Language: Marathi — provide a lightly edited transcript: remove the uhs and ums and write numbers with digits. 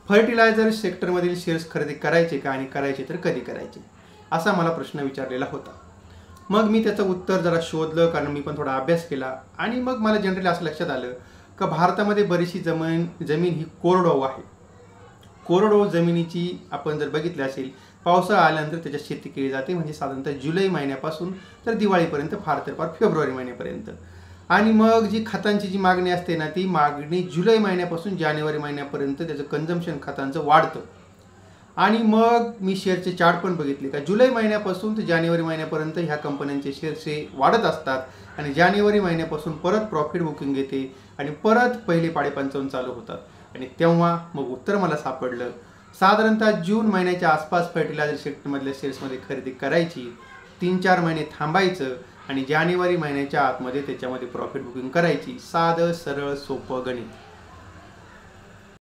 फर्टिलायझर सेक्टरमधील शेअर्स खरेदी करायचे का आणि करायचे तर कधी करायचे, असा मला प्रश्न विचारलेला होता. मग मी त्याचं उत्तर जरा शोधलं, कारण मी पण थोडा अभ्यास केला. आणि मग मला जनरली असं लक्षात आलं की भारतामध्ये बरीचशी जमीन ही कोरडवाहू आहे. कोरडवाहू जमिनीची आपण जर बघितली असेल, पावसाळा आल्यानंतर त्याच्यात शेती केली जाते, म्हणजे साधारणतः जुलै महिन्यापासून तर दिवाळीपर्यंत, फार तर फार फेब्रुवारी महिन्यापर्यंत. आणि मग जी खतांची जी मागणी असते ना, ती मागणी जुलै महिन्यापासून जानेवारी महिन्यापर्यंत त्याचं कन्झम्पशन खतांचं वाढतं. आणि मग मी शेअरचे चार्ट पण बघितले का जुलै महिन्यापासून ते जानेवारी महिन्यापर्यंत ह्या कंपन्यांचे शेअर्स हे वाढत असतात, आणि जानेवारी महिन्यापासून परत प्रॉफिट बुकिंग येते आणि परत पहिले पाडे पंचावन्न चालू होतात. आणि तेव्हा मग उत्तर मला सापडलं, साधारणतः जून महिन्याच्या आसपास फर्टिलायझर सेक्टरमधल्या शेअर्समध्ये खरेदी करायची, 3-4 महिने थांबायचं आणि जानेवारी महिन्याच्या आतमध्ये त्याच्यामध्ये प्रॉफिट बुकिंग करायची. साधं सरळ सोपं गणित.